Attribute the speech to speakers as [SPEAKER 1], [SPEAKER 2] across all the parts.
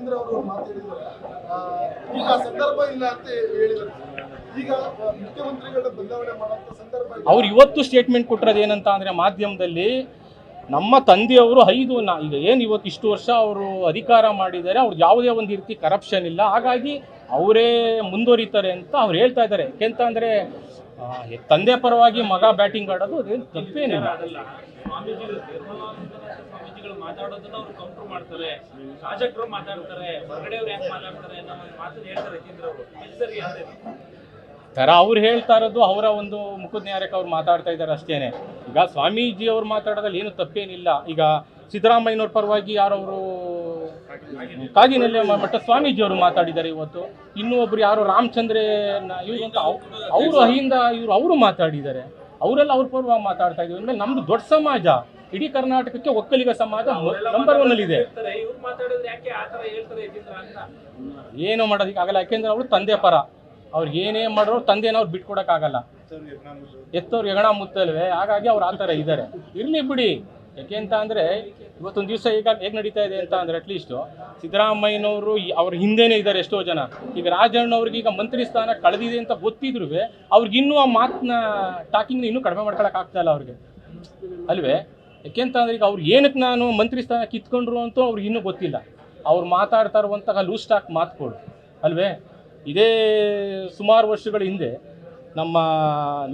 [SPEAKER 1] ಯತೀಂದ್ರ ಅವರು ಮಾತಾಡಿದ್ದಾರೆ. ಈಗ ಸಂದರ್ಭ ಇಲ್ಲ ಅಂತ ಹೇಳಿದ್ದಾರೆ. ಈಗ ಮುಖ್ಯಮಂತ್ರಿಗಳ ಬದಲಾವಣೆ ಮಾಡುವಂತ ಸಂದರ್ಭ
[SPEAKER 2] ಅವ್ರು ಇವತ್ತು ಸ್ಟೇಟ್ಮೆಂಟ್ ಕೊಟ್ಟಿರೋದು ಏನಂತ ಅಂದರೆ ಮಾಧ್ಯಮದಲ್ಲಿ ನಮ್ಮ ತಂದೆಯವರು ಈಗ ಏನು ಇವತ್ತು ಇಷ್ಟು ವರ್ಷ ಅವರು ಅಧಿಕಾರ ಮಾಡಿದ್ದಾರೆ, ಅವ್ರಿಗೆ ಯಾವುದೇ ಒಂದು ರೀತಿ ಕರಪ್ಷನ್ ಇಲ್ಲ, ಹಾಗಾಗಿ ಅವರೇ ಮುಂದುವರಿತಾರೆ ಅಂತ ಅವ್ರು ಹೇಳ್ತಾ ಇದ್ದಾರೆ. ಯಾಕೆಂತ ಅಂದರೆ ತಂದೆ ಪರವಾಗಿ ಮಗ ಬ್ಯಾಟಿಂಗ್ ಆಡೋದು ಅದೇನು ತಪ್ಪೇನಿಲ್ಲ.
[SPEAKER 3] ಸ್ವಾಮೀಜಿಗಳು ಮಾತಾಡೋದನ್ನ ಅವರು ಕೌಂಟರ್ ಮಾಡ್ತಾರೆ, ಶಾಸಕರು ಮಾತಾಡ್ತಾರೆ, ಹೊರಗಡೆ ಅವ್ರು ಯಾಕೆ ಮಾತಾಡ್ತಾರೆ ಅನ್ನೋ ಒಂದು ಮಾತನ್ನು ಹೇಳ್ತಾರೆ ಯತೀಂದ್ರ ಅವರು.
[SPEAKER 2] ಥರ ಅವ್ರು ಹೇಳ್ತಾ ಇರೋದು ಅವರ ಒಂದು ಮುಖದ ನ್ಯಾಯಕ್ಕೆ ಅವ್ರು ಮಾತಾಡ್ತಾ ಇದ್ದಾರೆ ಅಷ್ಟೇನೆ. ಈಗ ಸ್ವಾಮೀಜಿ ಅವ್ರು ಮಾತಾಡೋದ್ರಲ್ಲಿ ಏನು ತಪ್ಪೇನಿಲ್ಲ. ಈಗ ಸಿದ್ದರಾಮಯ್ಯನವ್ರ ಪರವಾಗಿ ಯಾರವರು ಕಾಗಿನೆಲೆ ಮಠ ಸ್ವಾಮೀಜಿ ಅವರು ಮಾತಾಡಿದ್ದಾರೆ ಇವತ್ತು. ಇನ್ನೂ ಒಬ್ರು ಯಾರು ರಾಮಚಂದ್ರನ ಇವರು ಅಂತ ಅವರು ಅಹಿಂದ ಅವರು ಮಾತಾಡಿದ್ದಾರೆ. ಅವರೆಲ್ಲ ಅವ್ರ ಪರವಾಗಿ ಮಾತಾಡ್ತಾ ಇದ್ದೀವಿ. ಅಂದಮೇಲೆ ನಮ್ದು ದೊಡ್ಡ ಸಮಾಜ, ಇಡೀ ಕರ್ನಾಟಕಕ್ಕೆ ಒಕ್ಕಲಿಗ ಸಮಾಜ ನಂಬರ್ 1 ಅಲ್ಲಿ ಇದೆ. ಏನು ಮಾಡೋದಕ್ಕೆ ಆಗಲ್ಲ, ಯಾಕೆಂದ್ರೆ ಅವರು ತಂದೆ ಪರ. ಅವ್ರಿಗೆ ಏನೇ ಮಾಡೋರು ತಂದೆನ ಅವ್ರು ಬಿಟ್ಕೊಡಕ್ಕಾಗಲ್ಲ, ಎತ್ತವ್ರು ಹೆಗಣ ಮುತ್ತಲ್ವೇ, ಹಾಗಾಗಿ ಅವ್ರು ಆ ಥರ ಇದ್ದಾರೆ. ಇರಲಿ ಬಿಡಿ. ಯಾಕೆ ಅಂತ ಅಂದರೆ ಇವತ್ತೊಂದು ದಿವಸ ಈಗ ಹೇಗೆ ನಡೀತಾ ಇದೆ ಅಂತ ಅಂದರೆ ಅಟ್ಲೀಸ್ಟು ಸಿದ್ದರಾಮಯ್ಯನವರು ಅವ್ರ ಹಿಂದೆನೇ ಇದ್ದಾರೆ ಎಷ್ಟೋ ಜನ. ಈಗ ರಾಜಣ್ಣವ್ರಿಗೆ ಈಗ ಮಂತ್ರಿ ಸ್ಥಾನ ಕಳೆದಿದೆ ಅಂತ ಗೊತ್ತಿದ್ರು ಅವ್ರಿಗಿನ್ನೂ ಆ ಮಾತನ್ನ ಟಾಕಿಂಗ್ನ ಇನ್ನೂ ಕಡಿಮೆ ಮಾಡ್ಕೊಳಕ್ಕಾಗ್ತಾ ಇಲ್ಲ ಅವ್ರಿಗೆ, ಅಲ್ವೇ? ಯಾಕೆಂತ ಅಂದರೆ ಈಗ ಅವ್ರು ಏನಕ್ಕೆ ನಾನು ಮಂತ್ರಿ ಸ್ಥಾನ ಕಿತ್ಕೊಂಡ್ರು ಅಂತೂ ಅವ್ರಿಗೆ ಇನ್ನೂ ಗೊತ್ತಿಲ್ಲ. ಅವ್ರು ಮಾತಾಡ್ತಾ ಇರುವಂತಹ ಲೂಸ್ ಟಾಕ್ ಮಾತುಗಳು, ಅಲ್ವೇ? ಇದೇ ಸುಮಾರು ವರ್ಷಗಳ ಹಿಂದೆ ನಮ್ಮ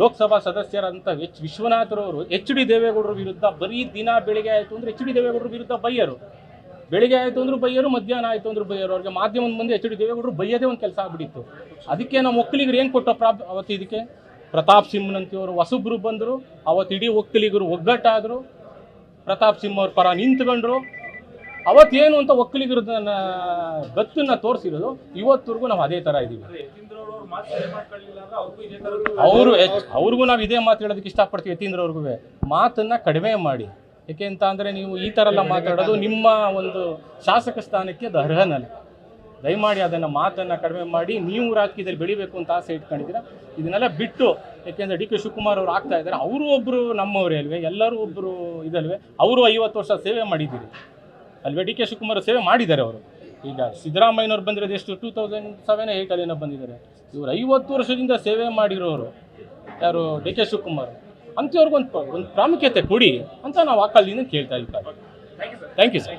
[SPEAKER 2] ಲೋಕಸಭಾ ಸದಸ್ಯರಂತ ವಿಶ್ವನಾಥರವರು HD ದೇವೇಗೌಡರ ವಿರುದ್ಧ ಬರೀ ದಿನ ಬೆಳಿಗ್ಗೆ ಆಯಿತು ಅಂದರೆ HD ದೇವೇಗೌಡರ ವಿರುದ್ಧ ಬೈಯರು, ಬೆಳಿಗ್ಗೆ ಆಯಿತು ಅಂದರೂ ಬೈಯರು, ಮಧ್ಯಾಹ್ನ ಆಯಿತು ಅಂದರೂ ಬೈಯರು. ಅವ್ರಿಗೆ ಮಾಧ್ಯಮದ ಮುಂದೆ HD ದೇವೇಗೌಡರು ಬೈಯೋದೇ ಒಂದು ಕೆಲಸ ಆಗ್ಬಿಟ್ಟಿತ್ತು. ಅದಕ್ಕೆ ನಮ್ಮ ಒಕ್ಕಲಿಗರು ಏನು ಕೊಟ್ಟೋ ಅವತ್ತು ಇದಕ್ಕೆ ಪ್ರತಾಪ್ ಸಿಂಹನಂತಿಯವರು ಹೊಸಬ್ರು ಬಂದರು. ಅವತ್ತು ಇಡೀ ಒಕ್ಕಲಿಗರು ಒಗ್ಗಟ್ಟಾದರು, ಪ್ರತಾಪ್ ಸಿಂಹ ಅವ್ರ ಪರ ನಿಂತ್ಕೊಂಡ್ರು. ಅವತ್ತೇನು ಅಂತ ಒಕ್ಕಲಿಗರ ಗತ್ತನ್ನ ತೋರಿಸಿರೋದು ಇವತ್ತವರೆಗೂ ನಾವು ಅದೇ ಥರ ಇದ್ದೀವಿ. ಅವ್ರಿಗೂ ನಾವು ಇದೇ ಮಾತು ಹೇಳೋದಕ್ಕೆ ಇಷ್ಟಪಡ್ತೀವಿ. ಯತೀಂದ್ರ ಅವ್ರಿಗೂ ಮಾತನ್ನು ಕಡಿಮೆ ಮಾಡಿ. ಯಾಕೆ ಅಂತ ಅಂದರೆ ನೀವು ಈ ಥರ ಎಲ್ಲ ಮಾತಾಡೋದು ನಿಮ್ಮ ಒಂದು ಶಾಸಕ ಸ್ಥಾನಕ್ಕೆ ಅದು ಅರ್ಹನಲ್ಲ. ದಯಮಾಡಿ ಅದನ್ನು ಮಾತನ್ನು ಕಡಿಮೆ ಮಾಡಿ. ನೀವು ರಾಜಕೀಯದಲ್ಲಿ ಬೆಳಿಬೇಕು ಅಂತ ಆಸೆ ಇಟ್ಕೊಂಡಿದ್ದೀರಾ, ಇದನ್ನೆಲ್ಲ ಬಿಟ್ಟು. ಯಾಕೆಂದರೆ DK ಶಿವಕುಮಾರ್ ಅವರು ಆಗ್ತಾ ಇದ್ದಾರೆ, ಅವರು ಒಬ್ಬರು ನಮ್ಮವರೇ ಅಲ್ವೇ, ಎಲ್ಲರೂ ಒಬ್ಬರು ಇದಲ್ವೇ. ಅವರು 50 ವರ್ಷ ಸೇವೆ ಮಾಡಿದ್ದೀರಿ ಅಲ್ವೇ, DK ಶಿವಕುಮಾರ್ ಸೇವೆ ಮಾಡಿದ್ದಾರೆ ಅವರು. ಈಗ ಸಿದ್ದರಾಮಯ್ಯನವ್ರು ಬಂದಿರೋದು ಎಷ್ಟು 2007-8 ಅಲ್ಲೇನೋ ಬಂದಿದ್ದಾರೆ. ಇವರು 50 ವರ್ಷದಿಂದ ಸೇವೆ ಮಾಡಿರೋರು ಯಾರು DK ಶಿವಕುಮಾರ್. ಅಂಥವ್ರಿಗೊಂದು ಪ್ರಾಮುಖ್ಯತೆ ಕೊಡಿ ಅಂತ ನಾವು ಆಕಲಿಂದ ಕೇಳ್ತಾ ಇದ್ದೀವಿ. Thank you sir.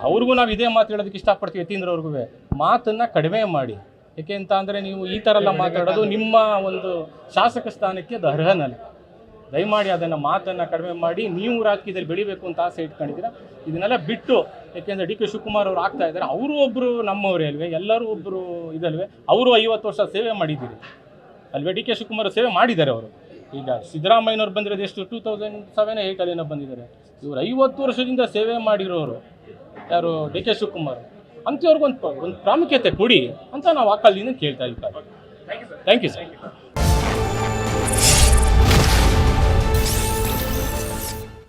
[SPEAKER 2] ಅವ್ರಿಗೂ ನಾವು ಇದೇ ಮಾತು ಹೇಳೋದಕ್ಕೆ ಇಷ್ಟಪಡ್ತೀವಿ. ಯತೀಂದ್ರ ಅವ್ರಿಗೂ ಮಾತನ್ನು ಕಡಿಮೆ ಮಾಡಿ. ಯಾಕೆ ಅಂತ ಅಂದರೆ ನೀವು ಈ ಥರ ಎಲ್ಲ ಮಾತಾಡೋದು ನಿಮ್ಮ ಒಂದು ಶಾಸಕ ಸ್ಥಾನಕ್ಕೆ ಅದು ಅರ್ಹನಲ್ಲ. ದಯಮಾಡಿ ಅದನ್ನು ಮಾತನ್ನು ಕಡಿಮೆ ಮಾಡಿ. ನೀವು ರಾಜಕೀಯದಲ್ಲಿ ಬೆಳಿಬೇಕು ಅಂತ ಆಸೆ ಇಟ್ಕೊಂಡಿದ್ದೀರಾ, ಇದನ್ನೆಲ್ಲ ಬಿಟ್ಟು. ಯಾಕೆಂದರೆ DK ಶಿವಕುಮಾರ್ ಅವರು ಆಗ್ತಾ ಇದ್ದಾರೆ, ಅವರು ಒಬ್ಬರು ನಮ್ಮವರೇ ಅಲ್ವೇ, ಎಲ್ಲರೂ ಒಬ್ಬರು ಇದಲ್ವೇ. ಅವರು 50 ವರ್ಷ ಸೇವೆ ಮಾಡಿದ್ದೀರಿ ಅಲ್ವೇ, DK ಶಿವಕುಮಾರ್ ಸೇವೆ ಮಾಡಿದ್ದಾರೆ ಅವರು. ಈಗ ಸಿದ್ದರಾಮಯ್ಯನವ್ರು ಬಂದಿರೋದು ಎಷ್ಟು 2007-8 ಅಲ್ಲೇನೋ ಬಂದಿದ್ದಾರೆ. ಇವರು 50 ವರ್ಷದಿಂದ ಸೇವೆ ಮಾಡಿರೋರು ಯಾರು DK ಶಿವಕುಮಾರ್. ಅಂಥವ್ರಿಗೊಂದು ಪ್ರಾಮುಖ್ಯತೆ ಕೊಡಿ ಅಂತ ನಾವು ಆಕಲಿಂದ ಕೇಳ್ತಾ ಇದ್ದೀವಿ. Thank you sir.